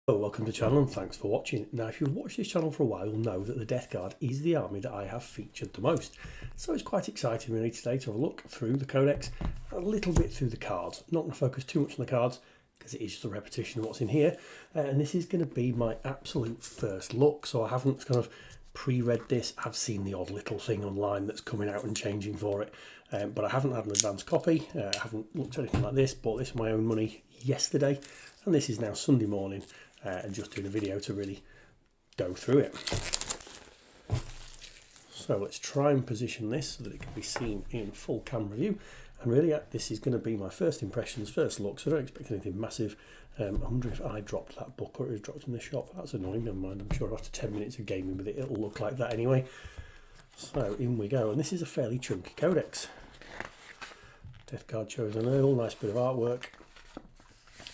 Hello, welcome to the channel and thanks for watching. Now if you've watched this channel for a while, you'll know that the Death Guard is the army that I have featured the most. So it's quite exciting really today to have a look through the Codex, a little bit through the cards. I'm not going to focus too much on the cards because it is just a repetition of what's in here. And this is going to be my absolute first look, so I haven't kind of pre-read this. I've seen the odd little thing online that's coming out and changing for it, but I haven't had an advanced copy. I haven't looked at anything like this. Bought this with my own money yesterday, and this is now Sunday morning. And just doing a video to really go through it. So let's try and position this so that it can be seen in full camera view. And really this is going to be my first impressions, first look, so I don't expect anything massive. I wonder if I dropped that book or it was dropped in the shop. That's annoying, never mind. I'm sure after 10 minutes of gaming with it, it'll look like that anyway. So in we go, and this is a fairly chunky codex. Death Guard Chosen Earl, nice bit of artwork.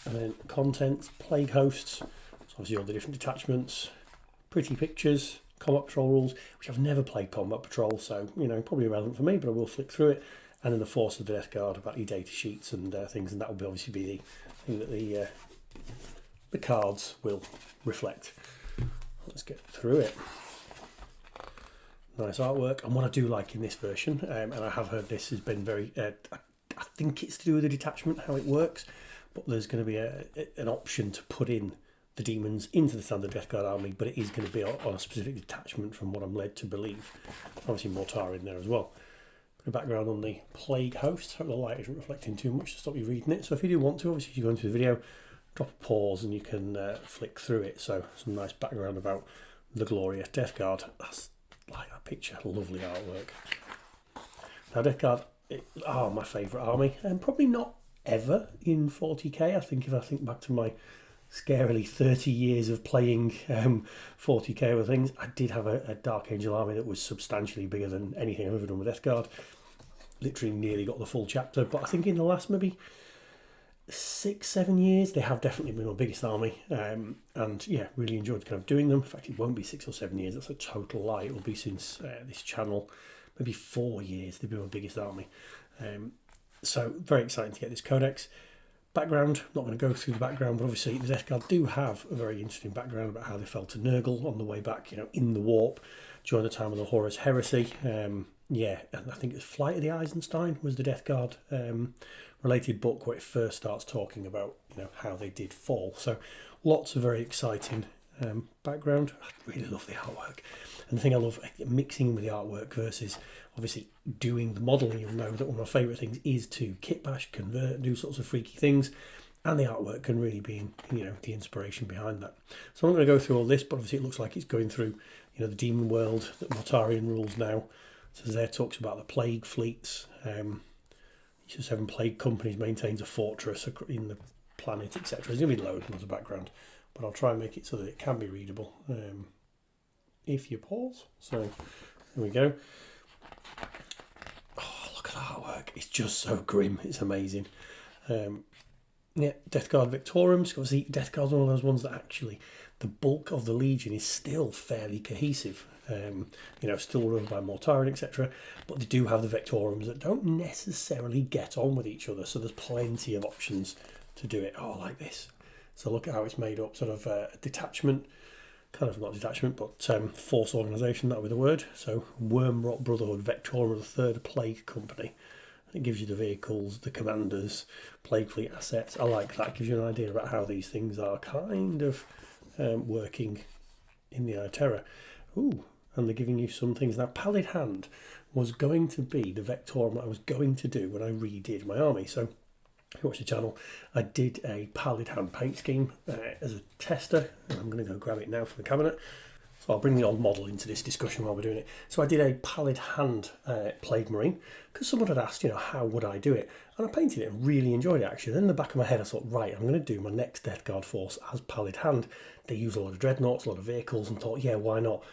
And then contents, plague hosts, so obviously all the different detachments, pretty pictures, combat patrol rules, which I've never played combat patrol, so you know, probably irrelevant for me, but I will flick through it. And then the force of the Death Guard, about your data sheets and things, and that will obviously be the thing that the cards will reflect. Let's get through it. Nice artwork, and what I do like in this version, and I have heard this has been very, I think it's to do with the detachment, how it works. But there's going to be an option to put in the demons into the standard Death Guard army, but it is going to be on a specific detachment from what I'm led to believe. Obviously Mortar in there as well. Bit of background on the plague host. Hope the light isn't reflecting too much to stop you reading it. So if you do want to, obviously if you go into the video, drop a pause and you can flick through it. So some nice background about the glorious Death Guard. That's like that picture, lovely artwork. Now Death Guard are my favourite army, and probably not ever in 40k. I think if I think back to my scarily 30 years of playing 40k or things, I did have a Dark Angel army that was substantially bigger than anything I've ever done with Death Guard. Literally nearly got the full chapter, but I think in the last maybe 6-7 years they have definitely been my biggest army, and yeah, really enjoyed kind of doing them. In fact, it won't be 6 or 7 years, that's a total lie. It will be since this channel, maybe 4 years they've been my biggest army. So very exciting to get this codex. Background, not going to go through the background, but obviously the Death Guard do have a very interesting background about how they fell to Nurgle on the way back, you know, in the warp during the time of the Horus Heresy. Yeah, and I think it's Flight of the Eisenstein was the Death Guard related book where it first starts talking about, you know, how they did fall. So lots of very exciting background. I really love the artwork. And the thing I love, mixing with the artwork versus obviously doing the modelling. You'll know that one of my favourite things is to kit bash, convert, do sorts of freaky things, and the artwork can really be, you know, the inspiration behind that. So I'm not going to go through all this, but obviously it looks like it's going through, you know, the demon world that Mortarian rules now. So there talks about the plague fleets. Each of the 7 plague companies maintains a fortress in the planet, etc. There's going to be loads of background, but I'll try and make it so that it can be readable. If you pause. So there we go. Oh, look at that artwork. It's just so grim. It's amazing. Yeah, Death Guard Victoriums. Obviously, Death Guard's one of those ones that actually the bulk of the Legion is still fairly cohesive. You know, still run by Mortarian, etc. But they do have the Victoriums that don't necessarily get on with each other. So there's plenty of options to do it. Oh, like this. So look at how it's made up. Sort of a detachment. Kind of not detachment, but force organisation, that would be the word. So Wormrot Brotherhood, Vectorum, the 3rd Plague Company. It gives you the vehicles, the commanders, Plague Fleet assets. I like that. It gives you an idea about how these things are kind of working in the Eye of Terror. Ooh, and they're giving you some things. Now, Pallid Hand was going to be the Vectorum that I was going to do when I redid my army. So if you watch the channel, I did a Pallid Hand paint scheme as a tester, and I'm going to go grab it now from the cabinet. So I'll bring the old model into this discussion while we're doing it. So I did a Pallid Hand Plague Marine, because someone had asked, you know, how would I do it? And I painted it and really enjoyed it actually. Then in the back of my head I thought, right, I'm going to do my next Death Guard force as Pallid Hand. They use a lot of dreadnoughts, a lot of vehicles, and thought, yeah, why not?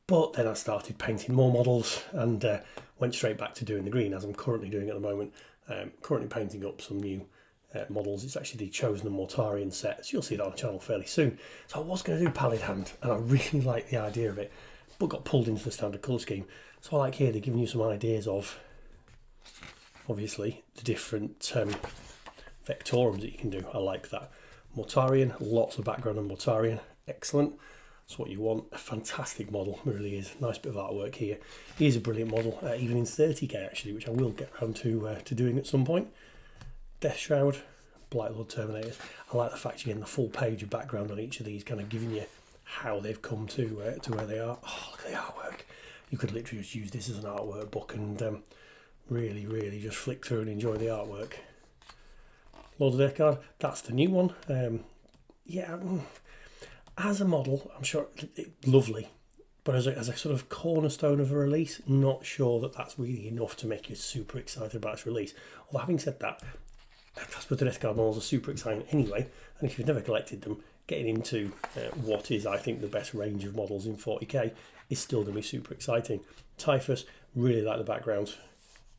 But then I started painting more models and went straight back to doing the green, as I'm currently doing at the moment. Currently painting up some new models. It's actually the Chosen and Mortarian set, so you'll see that on the channel fairly soon. So I was going to do Pallid Hand, and I really like the idea of it, but got pulled into the standard colour scheme. So I like here, they're giving you some ideas of, obviously, the different Vectorums that you can do. I like that. Mortarion, lots of background on Mortarion, excellent. That's what you want. A fantastic model, it really is. Nice bit of artwork here. He is a brilliant model, even in 30k actually, which I will get around to doing at some point. Death Shroud, Blightlord Terminators. I like the fact you're getting the full page of background on each of these, kind of giving you how they've come to where they are. Oh, look at the artwork. You could literally just use this as an artwork book and really, really just flick through and enjoy the artwork. Lord of Death Guard, that's the new one. Yeah, as a model, I'm sure it's lovely, but as a sort of cornerstone of a release, not sure that that's really enough to make you super excited about its release. Although having said that, I suppose the Death Guard models are super exciting anyway, and if you've never collected them, getting into what is, I think, the best range of models in 40k is still going to be super exciting. Typhus, really like the background.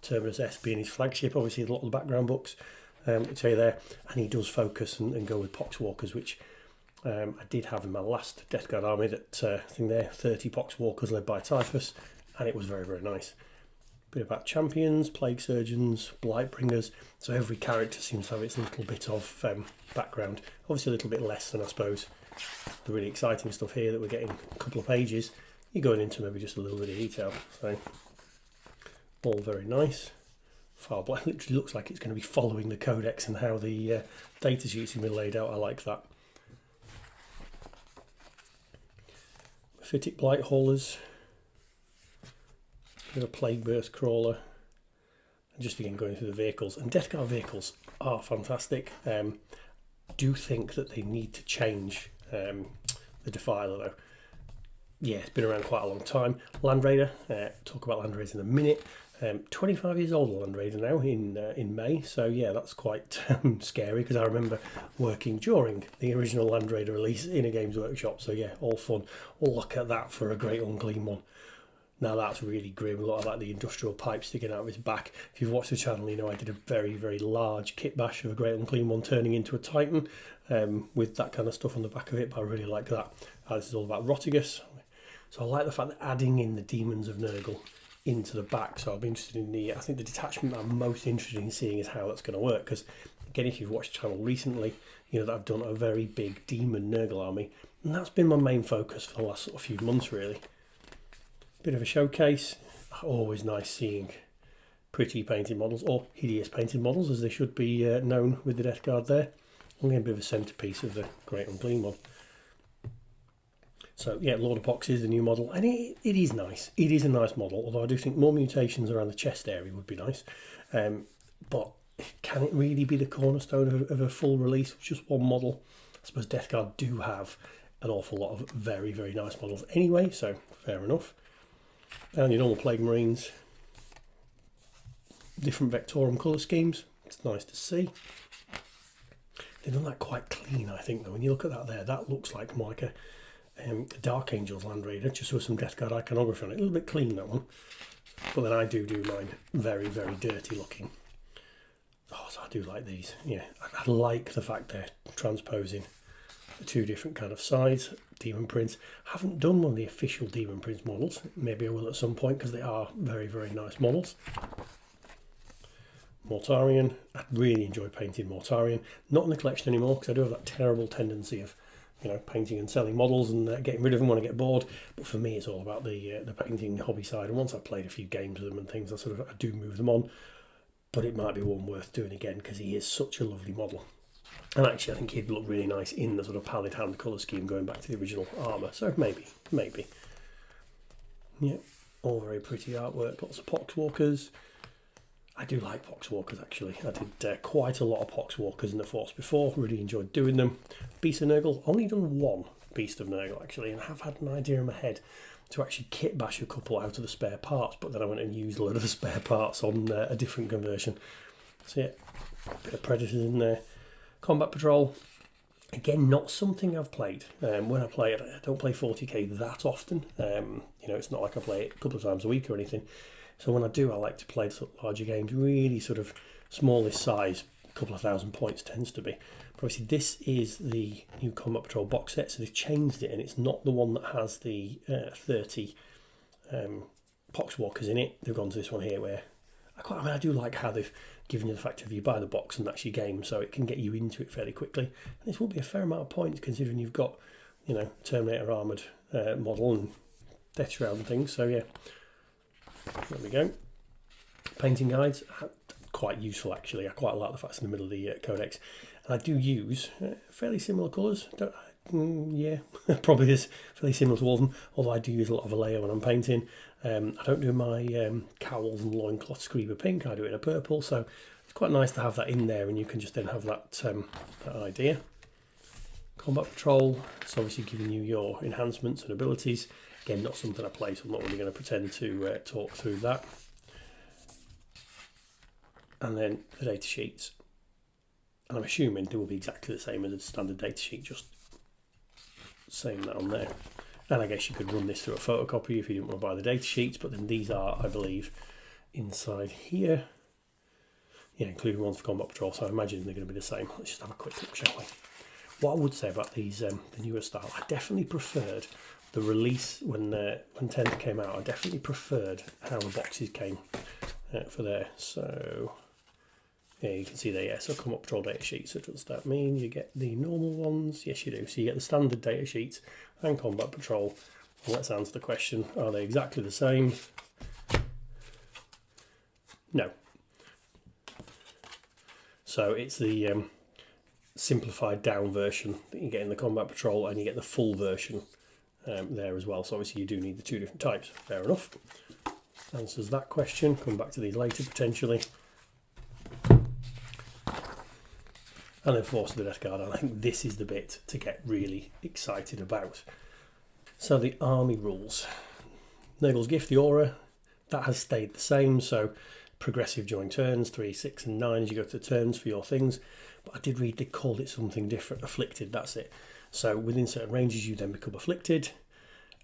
Terminus S being his flagship, obviously a lot of the background books tell you there, and he does focus and go with Poxwalkers, which I did have in my last Death Guard army, that thing there, 30 Poxwalkers led by Typhus, and it was very, very nice. Bit about champions, plague surgeons, blightbringers, so every character seems to have its little bit of background, obviously a little bit less than I suppose the really exciting stuff here that we're getting a couple of pages. You're going into maybe just a little bit of detail, so all very nice. File Blight literally looks like it's going to be following the codex and how the data sheets have been laid out. I like that. Mephitic Blight Haulers, bit of a Plague Burst Crawler, and just again going through the vehicles. And Death Guard vehicles are fantastic. I do think that they need to change the Defiler though. Yeah, it's been around quite a long time. Land Raider, talk about Land Raiders in a minute. 25 years old Land Raider now in May, so yeah, that's quite scary, because I remember working during the original Land Raider release in a Games Workshop, so yeah, all fun. Look at that for a Great Unclean one. Now that's really grim. A lot of like the industrial pipe sticking out of his back. If you've watched the channel, you know I did a very, very large kit bash of a Great Unclean one turning into a Titan with that kind of stuff on the back of it, but I really like that. This is all about Rotigus. So I like the fact that adding in the Demons of Nurgle into the back, so I'll be interested in I think the detachment I'm most interested in seeing is how that's going to work, because again, if you've watched the channel recently, you know that I've done a very big Demon Nurgle army, and that's been my main focus for the last sort of few months really. Bit of a showcase, always nice seeing pretty painted models, or hideous painted models as they should be known with the Death Guard there. And again, a bit of a centrepiece of the Great Unclean one. So yeah, Lord of Pox is the new model, and it is nice. It is a nice model, although I do think more mutations around the chest area would be nice. But can it really be the cornerstone of a full release with just one model? I suppose Death Guard do have an awful lot of very, very nice models anyway, so fair enough. And your normal Plague Marines, different Vectorum colour schemes. It's nice to see. They've done that quite clean, I think, though. When you look at that there, that looks like more like a Dark Angels Land Raider, just with some Death Guard iconography on it. A little bit clean, that one. But then I do mine very, very dirty looking. Oh, so I do like these. Yeah, I like the fact they're transposing the two different kind of sides. Demon Prince. Haven't done one of the official Demon Prince models. Maybe I will at some point, because they are very, very nice models. Mortarion. I really enjoy painting Mortarion. Not in the collection anymore, because I do have that terrible tendency of, you know, painting and selling models and getting rid of them when I get bored. But for me, it's all about the painting hobby side. And once I've played a few games with them and things, I do move them on. But it might be one worth doing again, because he is such a lovely model. And actually, I think he'd look really nice in the sort of pallid hand colour scheme going back to the original armour. So maybe. Yeah, all very pretty artwork. Lots of Poxwalkers. I do like Poxwalkers actually. I did quite a lot of Poxwalkers in the Force before. Really enjoyed doing them. Beast of Nurgle. Only done one Beast of Nurgle actually, and have had an idea in my head to actually kit bash a couple out of the spare parts. But then I went and used a lot of the spare parts on a different conversion. So yeah, a bit of Predators in there. Combat Patrol, again, not something I've played. When I play it, I don't play 40k that often. You know, it's not like I play it a couple of times a week or anything. So when I do, I like to play sort of larger games, really sort of smallest size, a couple of thousand points tends to be. But obviously this is the new Combat Patrol box set, so they've changed it, and it's not the one that has the 30 Poxwalkers in it. They've gone to this one here where I do like how they've given the fact that you buy the box and that's your game, so it can get you into it fairly quickly. And this will be a fair amount of points considering you've got, you know, Terminator armoured model and Death Shroud and things. So yeah, there we go. Painting guides, quite useful actually. I quite like the fact it's in the middle of the codex, and I do use fairly similar colours. Yeah, probably is fairly similar to all of them, although I do use a lot of Vallejo when I'm painting. I don't do my cowls and loincloth Screamer pink, I do it in a purple, so it's quite nice to have that in there, and you can just then have that, that idea. Combat Patrol, it's obviously giving you your enhancements and abilities. Again, not something I play, so I'm not really going to pretend to talk through that. And then the data sheets. And I'm assuming they will be exactly the same as a standard data sheet, just saying that on there. And I guess you could run this through a photocopy if you didn't want to buy the data sheets, but then these are, I believe, inside here. Yeah, including ones for Combat Patrol, so I imagine they're going to be the same. Let's just have a quick look, shall we? What I would say about these, the newer style, I definitely preferred the release when 10th came out. I definitely preferred how the boxes came for there. So yeah, you can see there, yeah, so Combat Patrol data sheets. So does that mean you get the normal ones? Yes, you do. So you get the standard data sheets and Combat Patrol. And let's answer the question, are they exactly the same? No. So it's the simplified down version that you get in the Combat Patrol, and you get the full version there as well. So obviously you do need the two different types. Fair enough. Answers that question. Come back to these later potentially. And then Force of the Death Guard, and I think this is the bit to get really excited about. So the army rules. Nurgle's Gift, the aura, that has stayed the same, so progressive during turns, 3, 6 and 9 as you go to turns for your things. But I did read they called it something different, afflicted, that's it. So within certain ranges you then become afflicted,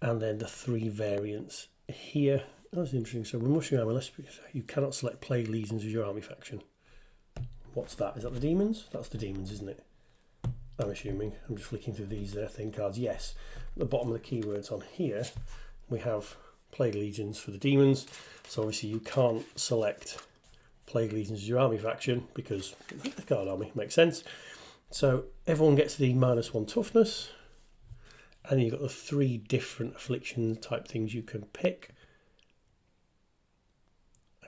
and then the 3 variants here. That's interesting. So with Mushroom Army, you cannot select Plague Legions as your army faction. What's that? Is that the demons? That's the demons, isn't it? I'm assuming. I'm just flicking through these thing cards. Yes. At the bottom of the keywords on here, we have Plague Legions for the demons. So obviously you can't select Plague Legions as your army faction because the card army makes sense. So everyone gets the -1 toughness, and then you've got the 3 different affliction type things you can pick.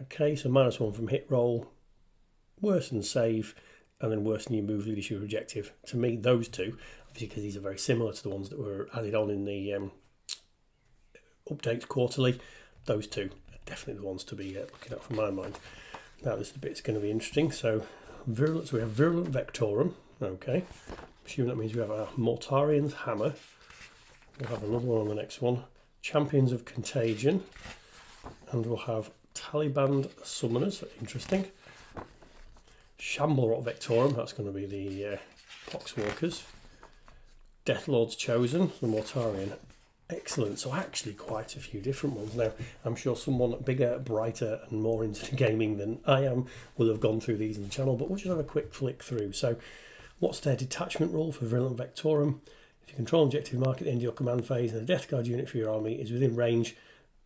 Okay, so -1 from hit roll, worsen save, and then worsen your move, leadership, objective. To me, those two, obviously because these are very similar to the ones that were added on in the updates quarterly, those two are definitely the ones to be looking at from my mind. Now this is the bit that's going to be interesting. So virulence, we have Virulent Vectorum. Okay, assuming that means we have a Mortarian's Hammer. We'll have another one on the next one, Champions of Contagion, and we'll have Taliban Summoners. Interesting. Shamble Rot Vectorum, that's going to be the Poxwalkers. Death Lord's Chosen, the Mortarian. Excellent. So actually quite a few different ones. Now, I'm sure someone bigger, brighter and more into gaming than I am will have gone through these in the channel, but we'll just have a quick flick through. So what's their detachment rule for Virulent Vectorum? If you control an objective mark at the end of your command phase and a Death Guard unit for your army is within range,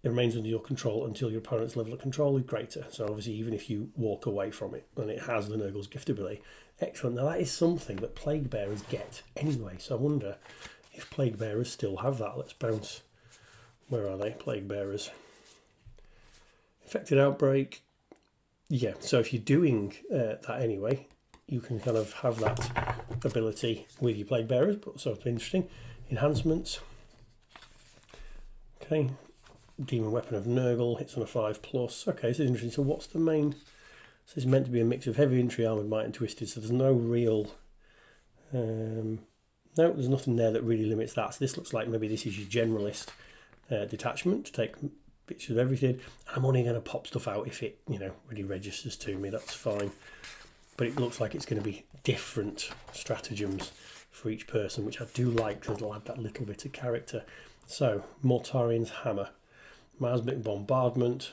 it remains under your control until your opponent's level of control is greater. So obviously even if you walk away from it, and it has the Nurgle's Gift ability. Excellent. Now that is something that Plague Bearers get anyway, so I wonder if Plague Bearers still have that. Let's bounce. Where are they? Plague Bearers. Infected Outbreak. Yeah, so if you're doing that anyway, you can kind of have that ability with your Plague Bearers, but so it's interesting. Enhancements. Okay. Demon Weapon of Nurgle, hits on a 5+. Okay, this is interesting. So what's the main... So it's meant to be a mix of heavy infantry, armoured, might and twisted, so there's no real... no, there's nothing there that really limits that. So this looks like maybe this is your generalist detachment to take bits of everything. I'm only going to pop stuff out if it, you know, really registers to me, that's fine. But it looks like it's going to be different stratagems for each person, which I do like because it'll add that little bit of character. So, Mortarian's Hammer. Miasmic Bombardment.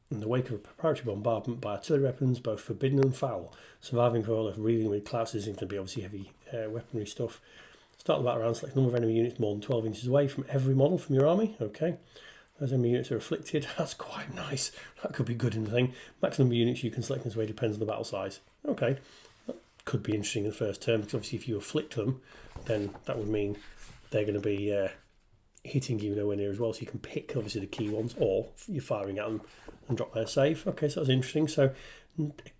In the wake of a preparatory bombardment by artillery weapons, both forbidden and foul. Surviving for all of reeling with classes seems to be obviously heavy weaponry stuff. Start the battle round, select a number of enemy units more than 12 inches away from every model from your army. Okay. Those enemy units are afflicted. That's quite nice. That could be good in the thing. Maximum units you can select this way depends on the battle size. Okay, that could be interesting in the first turn, because obviously if you afflict them, then that would mean they're going to be hitting you nowhere near as well. So you can pick obviously the key ones, or you're firing at them and drop their save. Okay, so that's interesting. So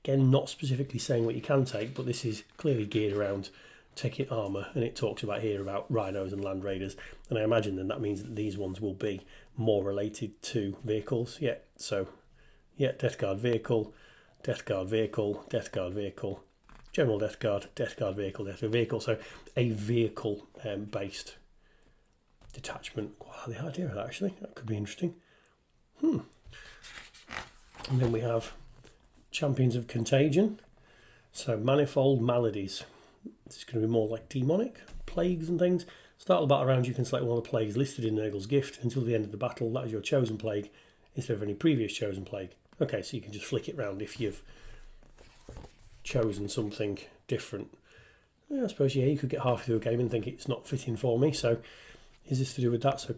again, not specifically saying what you can take, but this is clearly geared around taking armour, and it talks about here about rhinos and land raiders, and I imagine then that means that these ones will be more related to vehicles. Yeah, so yeah, Death Guard vehicle, Death Guard vehicle, Death Guard vehicle, General Death Guard, Death Guard vehicle, Death Guard vehicle. So a vehicle based detachment. Wow, the idea of that, actually, that could be interesting. And then we have Champions of Contagion. So manifold maladies. This is going to be more like demonic plagues and things. Start the battle round, you can select one of the plagues listed in Nurgle's gift until the end of the battle. That is your chosen plague instead of any previous chosen plague. Okay, so you can just flick it round if you've chosen something different. Yeah, I suppose, yeah, you could get halfway through a game and think it's not fitting for me. So is this to do with that? So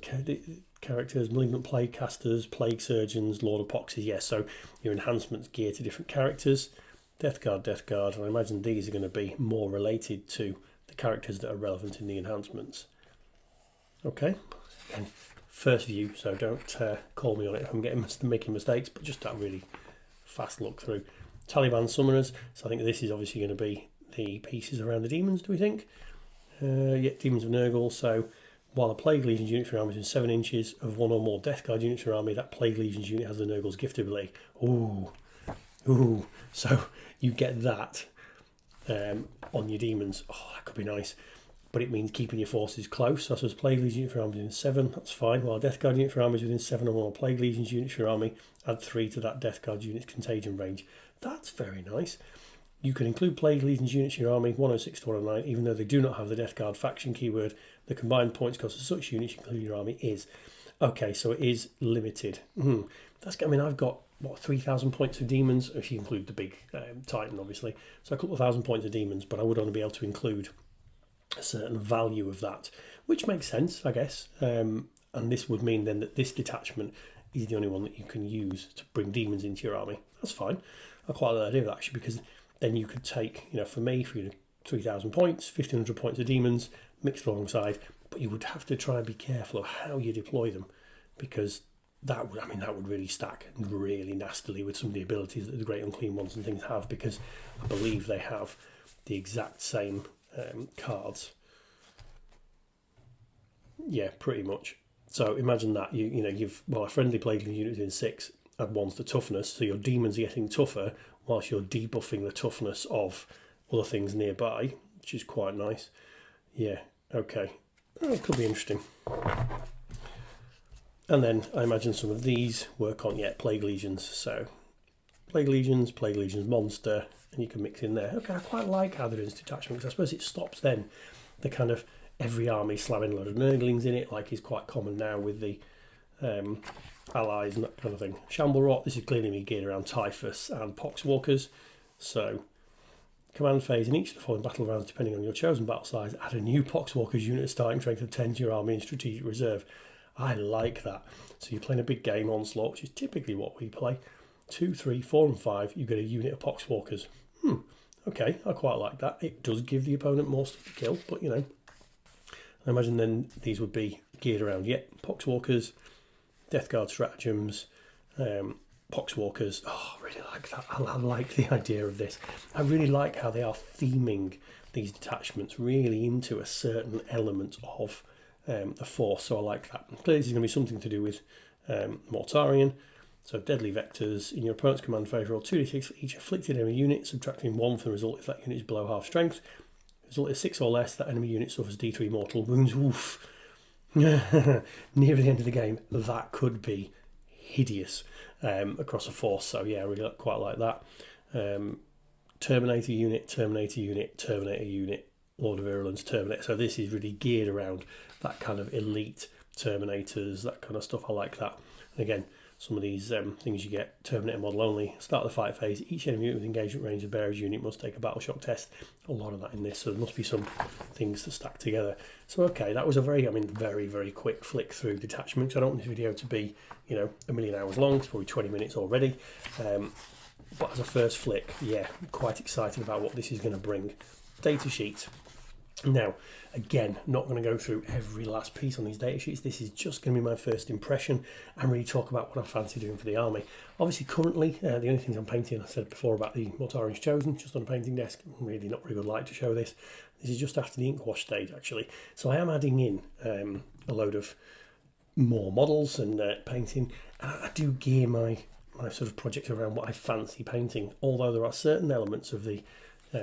characters, malignant plague casters, plague surgeons, Lord of Poxes. Yes, so your enhancements gear to different characters. Death Guard, and I imagine these are going to be more related to the characters that are relevant in the enhancements. Okay, again, first view, so don't call me on it if I'm making mistakes, but just that really fast look through. Taliban Summoners, so I think this is obviously going to be the pieces around the demons, do we think? Yeah, Demons of Nurgle, so while a Plague Legion's unit for your army is in 7 inches of one or more Death Guard units for your army, that Plague Legion's unit has the Nurgle's gift ability. Ooh, so you get that on your demons. Oh, that could be nice. But it means keeping your forces close. So I suppose Plague Legion unit for your army within 7, that's fine. While Death Guard unit for your army is within 7 or more Plague Legion's units for your army, add 3 to that Death Guard unit's contagion range. That's very nice. You can include Plague Legion's units in your army, 106 to 109, even though they do not have the Death Guard faction keyword. The combined points cost of such units, including your army, is. Okay, so it is limited. That's. I mean, I've got, 3,000 points of demons, if you include the big Titan, obviously. So a couple of thousand points of demons, but I would only be able to include a certain value of that, which makes sense, I guess. And this would mean then that this detachment is the only one that you can use to bring demons into your army. That's fine. I quite like the idea of that, actually, because then you could take, for me, for 3,000 points, 1,500 points of demons mixed alongside, but you would have to try and be careful of how you deploy them, because that would really stack really nastily with some of the abilities that the Great Unclean Ones and things have, because I believe they have the exact same cards. Yeah, pretty much. So imagine that you've a friendly Plague Legion unit in 6 add 1 to toughness, so your demons are getting tougher whilst you're debuffing the toughness of other things nearby, which is quite nice. Yeah, okay. Oh, it could be interesting. And then I imagine some of these work on, Plague Legions. So Plague Legions monster, and you can mix in there. Okay, I quite like how they're doing this detachment, because I suppose it stops then the kind of every army slamming a load of Nurglings in it, like is quite common now with the allies and that kind of thing. Shamble Rot, this is clearly me geared around Typhus and Poxwalkers. So command phase, in each of the following battle rounds, depending on your chosen battle size, add a new Poxwalkers unit starting strength of 10 to your army in strategic reserve. I like that. So you're playing a big game, Onslaught, which is typically what we play. 2, 3, 4 and 5, you get a unit of Poxwalkers. Okay, I quite like that. It does give the opponent more stuff to kill, but I imagine then these would be geared around, Poxwalkers, Death Guard stratagems, Poxwalkers. Oh, I really like that. I like the idea of this. I really like how they are theming these detachments really into a certain element of the force, so I like that. Clearly this is going to be something to do with Mortarion. So deadly vectors. In your opponent's command phase, roll 2d6 for each afflicted enemy unit, subtracting 1 from the result if that unit is below half strength. The result is 6 or less, that enemy unit suffers d3 mortal wounds. Oof. Near the end of the game, that could be hideous across a force. So yeah, I really quite like that. Terminator unit, Lord of Virulence, Terminator. So this is really geared around that kind of elite Terminators, that kind of stuff. I like that. And again, some of these things you get. Terminator model only. Start the fight phase. Each enemy with engagement range of bearer's unit must take a battle shock test. A lot of that in this, so there must be some things to stack together. So okay, that was a very, very quick flick through detachments. I don't want this video to be, a million hours long. It's probably 20 minutes already. But as a first flick, yeah, I'm quite excited about what this is going to bring. Data sheet. Now, again, not going to go through every last piece on these data sheets. This is just going to be my first impression and really talk about what I fancy doing for the army. Obviously, currently, the only things I'm painting, I said before about the Mortarians Chosen, just on a painting desk. Really not very good light to show this. This is just after the ink wash stage, actually. So I am adding in a load of more models and painting. And I do gear my sort of projects around what I fancy painting, although there are certain elements of the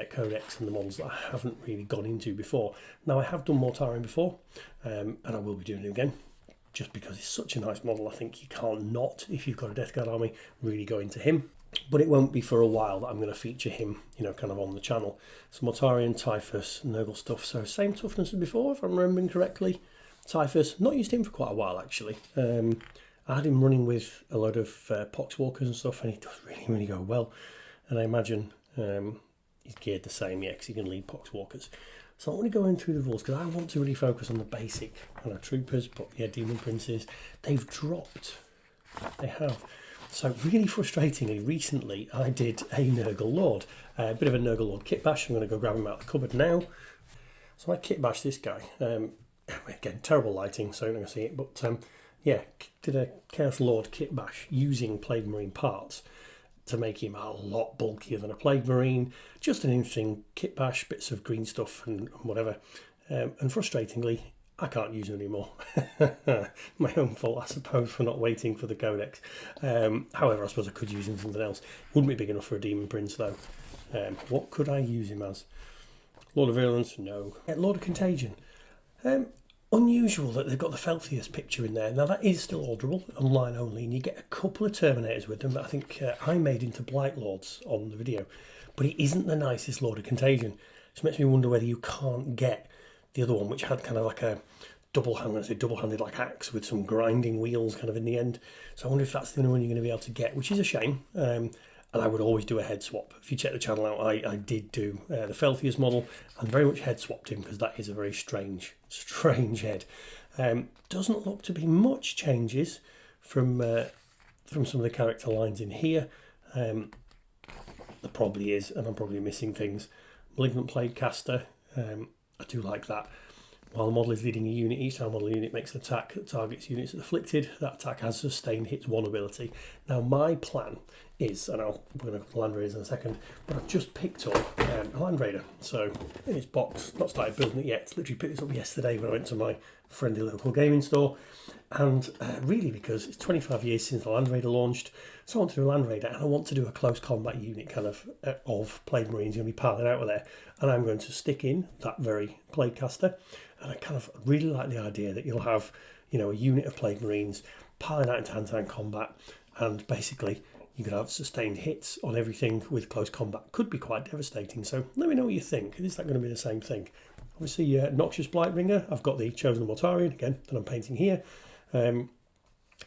Codex and the models that I haven't really gone into before. Now, I have done Mortarion before, and I will be doing it again, just because it's such a nice model. I think you can't not, if you've got a Death Guard army, really go into him. But it won't be for a while that I'm going to feature him, kind of on the channel. So Mortarion, Typhus, Nurgle stuff. So same toughness as before, if I'm remembering correctly. Typhus, not used him for quite a while, actually. I had him running with a load of Poxwalkers and stuff, and he does really go well. And I imagine he's geared the same, yeah, because he can lead Poxwalkers. So I want to go in through the rules because I want to really focus on the basic troopers, but yeah, Demon Princes. They've dropped. They have. So really frustratingly, recently I did a Nurgle Lord. A bit of a Nurgle Lord kit bash. I'm going to go grab him out of the cupboard now. So I kit bashed this guy. Again, terrible lighting, so you're not going to see it, but yeah, did a Chaos Lord kit bash using Plague Marine parts to make him a lot bulkier than a Plague Marine. Just an interesting kit bash, bits of green stuff and whatever. And frustratingly, I can't use him anymore. My own fault, I suppose, for not waiting for the Codex. However, I suppose I could use him for something else. Wouldn't be big enough for a Demon Prince, though. What could I use him as? Lord of Virulence? No. Lord of Contagion. Unusual that they've got the Filthiest picture in there. Now, that is still orderable, online only, and you get a couple of Terminators with them that I think I made into Blight Lords on the video. But he isn't the nicest Lord of Contagion. Which makes me wonder whether you can't get the other one, which had kind of like a double-handed like axe with some grinding wheels kind of in the end. So I wonder if that's the only one you're going to be able to get, which is a shame. And I would always do a head swap. If you check the channel out, I did do the Filthiest model and very much head swapped him because that is a very strange head. Doesn't look to be much changes from some of the character lines in here. There probably is, and I'm probably missing things. Malignant Plague Caster, I do like that. While the model is leading a unit, each time a model unit makes an attack that targets units afflicted, that attack has sustained hits 1 ability. Now my plan is, and we're going to go to Land Raiders in a second, but I've just picked up a Land Raider. So in its box, not started building it yet, literally picked this up yesterday when I went to my friendly local gaming store. And really because it's 25 years since the Land Raider launched, so I want to do a Land Raider and I want to do a close combat unit kind of Plague Marines going to be piling out of there. And I'm going to stick in that very Plague Caster. And I kind of really like the idea that you'll have, a unit of Plague Marines piling out into hand-to-hand combat, and basically you could have sustained hits on everything with close combat. Could be quite devastating. So let me know what you think. Is that going to be the same thing? Obviously, Noxious Blightbringer. I've got the Chosen Mortarion again that I'm painting here.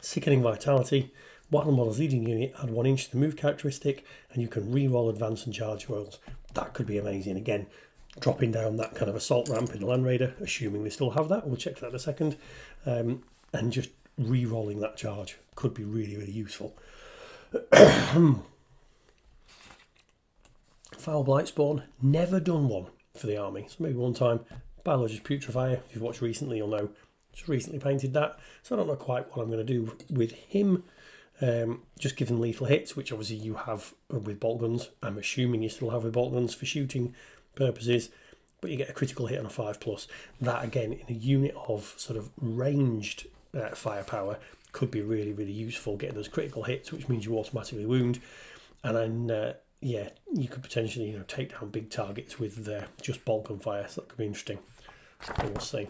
Sickening Vitality. While the model's leading unit, add 1 inch to the move characteristic, and you can re-roll advance and charge rolls. That could be amazing. Again, dropping down that kind of assault ramp in the Land Raider, assuming they still have that. We'll check that in a second. And just re-rolling that charge could be really, really useful. Foul Blightspawn, never done one for the army. So maybe one time. Biologist Putrefier, if you've watched recently, you'll know. Just recently painted that. So I don't know quite what I'm going to do with him. Just give them lethal hits, which obviously you have with bolt guns. I'm assuming you still have with bolt guns for shooting purposes, but you get a critical hit on a 5+. That again in a unit of sort of ranged firepower could be really, really useful, getting those critical hits, which means you automatically wound. And then yeah, you could potentially take down big targets with just bolt gun fire, so that could be interesting. We'll see.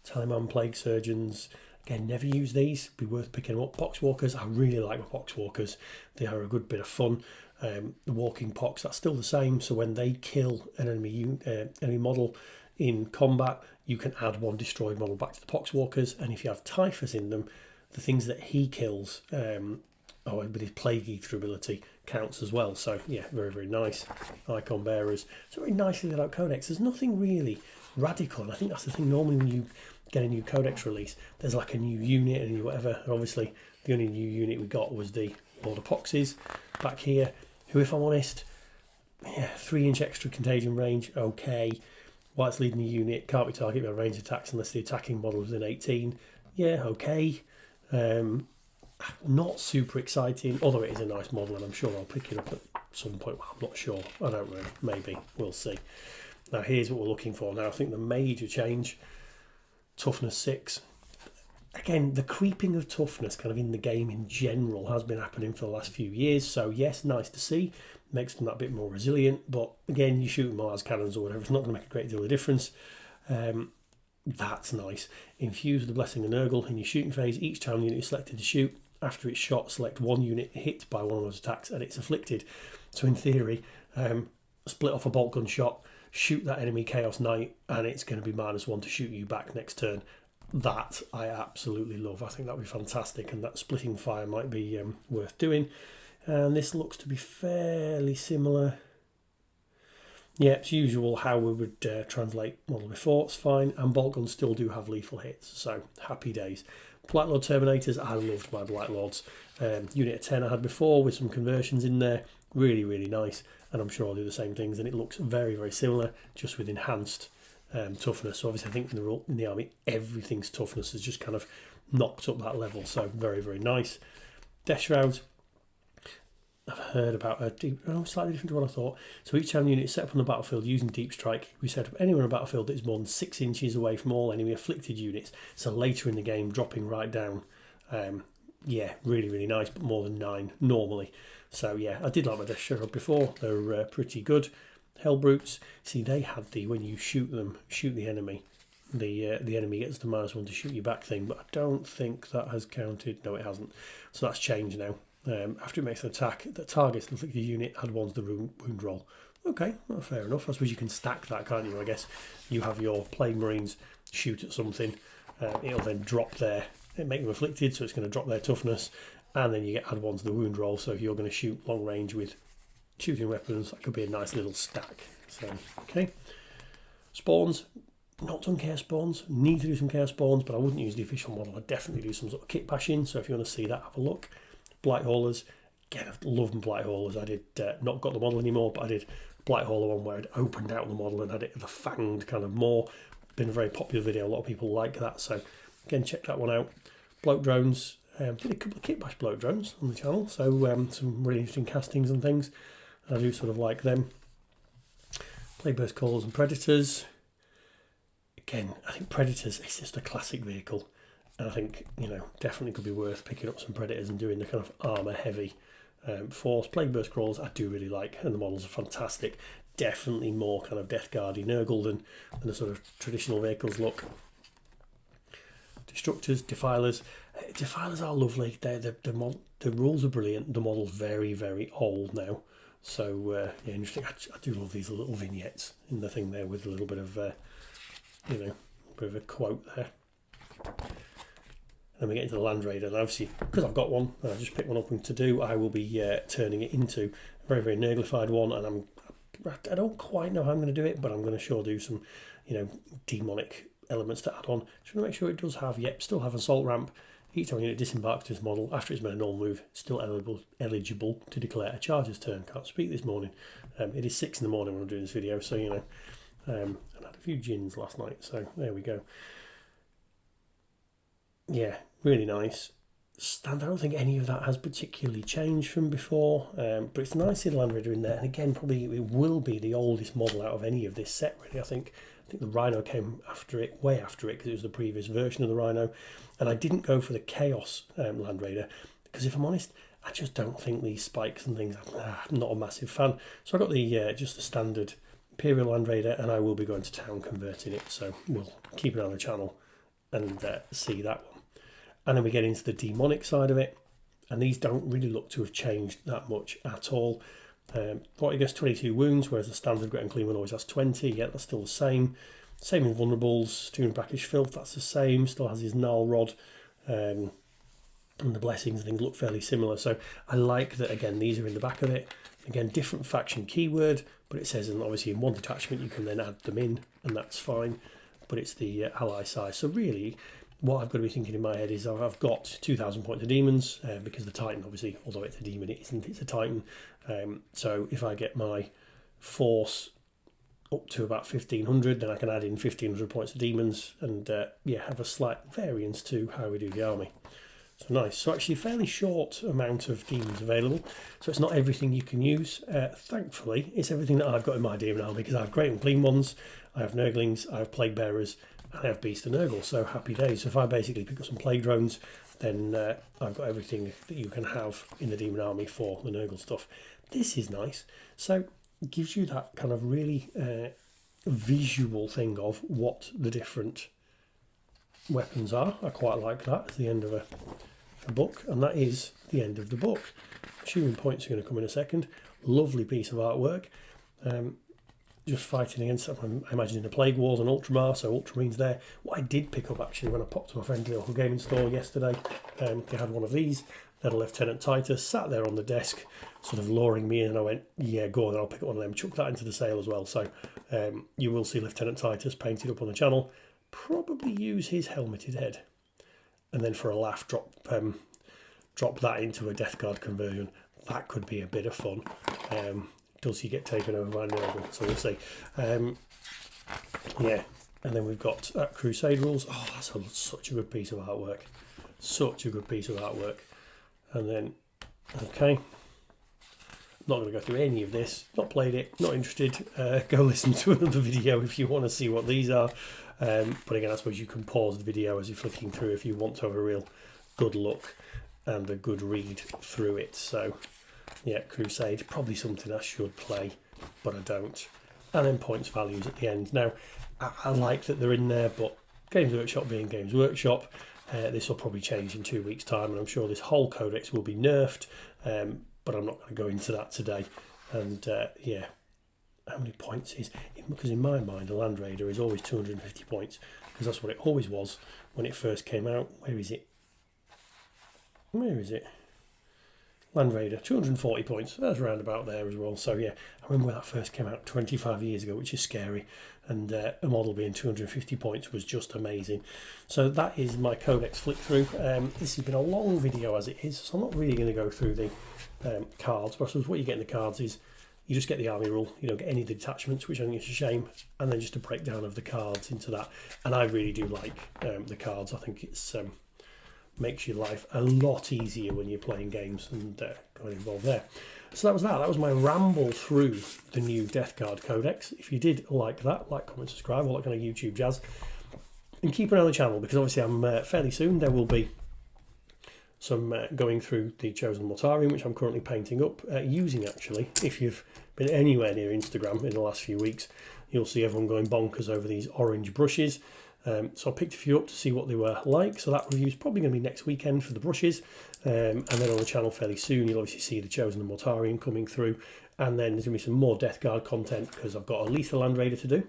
Taliman Plague Surgeons, again, never use these, be worth picking up. Poxwalkers, I really like my Poxwalkers, they are a good bit of fun. The walking pox, that's still the same, so when they kill an enemy model in combat, you can add 1 destroyed model back to the Poxwalkers, and if you have Typhus in them, the things that he kills, with his Plague Eater ability, counts as well. So yeah, very, very nice. Icon bearers. So very nicely laid out codex. There's nothing really radical, and I think that's the thing. Normally when you get a new codex release, there's like a new unit and whatever. And obviously the only new unit we got was the Lord of Poxes back here, who, if I'm honest, yeah, 3-inch extra contagion range, okay. White's leading the unit, can't be targeted by range attacks unless the attacking model is within 18. Yeah, okay. Not super exciting, although it is a nice model, and I'm sure I'll pick it up at some point. Well, I'm not sure. I don't really. Maybe. We'll see. Now, here's what we're looking for. Now, I think the major change, toughness 6. Again, the creeping of toughness kind of in the game in general has been happening for the last few years. So, yes, nice to see. Makes them that bit more resilient. But, again, you shoot them as cannons or whatever. It's not going to make a great deal of difference. That's nice. Infuse the Blessing of Nurgle in your shooting phase. Each time the unit is selected to shoot, after it's shot, select one unit hit by one of those attacks and it's afflicted. So in theory, split off a bolt gun shot, shoot that enemy Chaos Knight, and it's going to be -1 to shoot you back next turn. That I absolutely love. I think that would be fantastic, and that splitting fire might be worth doing. And this looks to be fairly similar. Yeah, it's usual how we would translate model before. It's fine, and bolt guns still do have lethal hits, so happy days. Blight Lord Terminators, I loved my Blight Lords. Unit of 10 I had before with some conversions in there. Really, really nice, and I'm sure I'll do the same things, and it looks very, very similar, just with enhanced toughness. So obviously I think in the army, everything's toughness has just kind of knocked up that level, so very, very nice. Death Shrouds, I've heard about slightly different to what I thought. So each time the unit is set up on the battlefield using Deep Strike, we set up anywhere on a battlefield that is more than 6 inches away from all enemy afflicted units. So later in the game, dropping right down. Yeah, really, really nice, but more than 9 normally. So yeah, I did like my Death Shroud before. They're pretty good. Hell Brutes, see, they had the, when you shoot the enemy, the enemy gets the -1 to shoot you back thing, but I don't think that has counted. No, it hasn't. So that's changed now. After it makes an attack that targets an afflicted unit, add 1 to the wound roll. Okay, well, fair enough. I suppose you can stack that, can't you? I guess you have your Plague Marines shoot at something, it'll then drop their, make them afflicted, so it's going to drop their toughness, and then you get add 1 to the wound roll. So if you're going to shoot long range with shooting weapons, that could be a nice little stack. So, okay. Spawns, not done chaos spawns, need to do some chaos spawns, but I wouldn't use the official model. I'd definitely do some sort of kit bashing, so if you want to see that, have a look. Blight Haulers, again, I've loved Blight Haulers. I did not got the model anymore, but I did Blight Hauler one where I'd opened out the model and had it the fanged kind of more. Been a very popular video, a lot of people like that, so again, check that one out. Bloat drones, did a couple of kit bash bloat drones on the channel, so some really interesting castings and things. I do sort of like them. Plagueburst Calls and Predators. Again, I think Predators is just a classic vehicle. And I think, definitely could be worth picking up some Predators and doing the kind of armour heavy force. Plagueburst Crawls I do really like, and the models are fantastic. Definitely more kind of Death Guard Nurgle than the sort of traditional vehicles look. Destructors, Defilers. Defilers are lovely. The rules are brilliant. The model's very, very old now. So, yeah, interesting. I do love these little vignettes in the thing there with a little bit of, a bit of a quote there. Then we get into the Land Raider, and obviously, because I've got one, and I've just picked one up and to do, I will be turning it into a very, very Nurglified one, and I don't quite know how I'm going to do it, but I'm going to sure do some, demonic elements to add on. Just want to make sure it does have, still have Assault Ramp. Each time a unit disembarks to this model, after it's made a normal move, still eligible to declare a charge's turn. Can't speak this morning. It is 6 in the morning when I'm doing this video, so, and I had a few gins last night, so there we go. Yeah, really nice. I don't think any of that has particularly changed from before, but it's nice to see the Land Raider in there. And again, probably it will be the oldest model out of any of this set, really. I think the Rhino came after it, way after it, because it was the previous version of the Rhino. And I didn't go for the Chaos Land Raider, because if I'm honest, I just don't think these spikes and things, I'm not a massive fan. So I got the just the standard Imperial Land Raider, and I will be going to town converting it. So we'll keep it on the channel and see that one. And then we get into the demonic side of it, and these don't really look to have changed that much at all. 40 gets 22 wounds, whereas the standard Gret and Clean one always has 20. Yeah, that's still the same. Same in Vulnerables, 200 Brackish Filth, that's the same. Still has his Gnarl Rod. and the blessings and things look fairly similar. So I like that, again, these are in the back of it. Again, different faction keyword, but it says, and obviously in one detachment you can then add them in, and that's fine. But it's the ally size. So really, what I've got to be thinking in my head is I've got 2,000 points of demons, because the Titan, obviously, although it's a demon, it isn't, it's a Titan. So if I get my force up to about 1,500, then I can add in 1,500 points of demons, and yeah, have a slight variance to how we do the army. So nice. So actually a fairly short amount of demons available. So it's not everything you can use. Thankfully, it's everything that I've got in my demon army, because I have great and clean ones, I have Nurglings, I have Plague Bearers, and I have Beast and Nurgle. So happy days. So if I basically pick up some Plague Drones, then I've got everything that you can have in the demon army for the Nurgle stuff. This is nice. So it gives you that kind of really visual thing of what the different weapons are. I quite like that at the end of a book, and that is the end of the book. Assuming points are going to come in a second. Lovely piece of artwork. Just fighting against, I'm imagining the Plague Wars and Ultramar, so Ultramarines there. What I did pick up actually when I popped to my friend's local gaming store yesterday, they had one of these. They had a Lieutenant Titus sat there on the desk, sort of luring me in, and I went, yeah, go on, I'll pick up one of them, chuck that into the sale as well. So you will see Lieutenant Titus painted up on the channel. Probably use his helmeted head, and then for a laugh drop that into a Death Guard conversion. That could be a bit of fun. Does he get taken over by Nurgle? So we'll see. Yeah, and then we've got Crusade rules. Oh, that's such a good piece of artwork. Such a good piece of artwork. And then, okay, I'm not going to go through any of this. Not played it, not interested. Go listen to another video if you want to see what these are. But again, I suppose you can pause the video as you're flicking through if you want to have a real good look and a good read through it. So yeah, Crusade, probably something I should play, but I don't. And then points values at the end. Now, I like that they're in there, but Games Workshop being Games Workshop, this will probably change in 2 weeks' time, and I'm sure this whole codex will be nerfed, but I'm not going to go into that today. And yeah, how many points is, because in my mind a Land Raider is always 250 points, because that's what it always was when it first came out. Where is it? Land Raider, 240 points. That's around about there as well. So yeah, I remember when that first came out 25 years ago, which is scary, and a model being 250 points was just amazing. So that is my codex flick through. This has been a long video as it is, so I'm not really going to go through the cards, but I suppose what you get in the cards is you just get the army rule, you don't get any of the detachments, which I think is a shame, and then just a breakdown of the cards into that. And I really do like the cards. I think it's makes your life a lot easier when you're playing games and going involved there. So that was that. That was my ramble through the new Death Guard Codex. If you did like that, like, comment, subscribe, all that kind of YouTube jazz. And keep an eye on the channel, because obviously I'm fairly soon there will be some going through the Chosen Mortarion, which I'm currently painting up, using actually, if you've been anywhere near Instagram in the last few weeks, you'll see everyone going bonkers over these orange brushes. So I picked a few up to see what they were like. So that review is probably going to be next weekend for the brushes. And then on the channel fairly soon, you'll obviously see the Chosen Mortarion coming through. And then there's going to be some more Death Guard content, because I've got a Lethal Land Raider to do,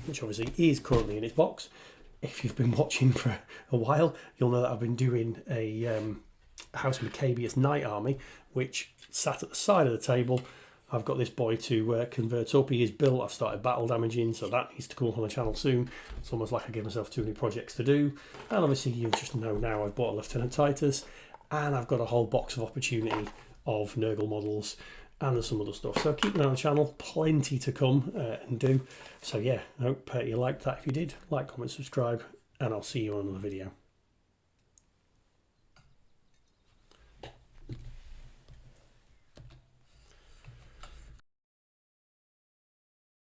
which obviously is currently in its box. If you've been watching for a while, you'll know that I've been doing a House Maccabeus Knight Army, which sat at the side of the table. I've got this boy to convert up. He is built. I've started battle damaging, so that needs to come up on the channel soon. It's almost like I give myself too many projects to do. And obviously you just know now I've bought a Lieutenant Titus, and I've got a whole box of opportunity of Nurgle models, and there's some other stuff. So keep an eye on the channel, plenty to come and do. So yeah, I hope you liked that. If you did, like, comment, subscribe, and I'll see you on another video.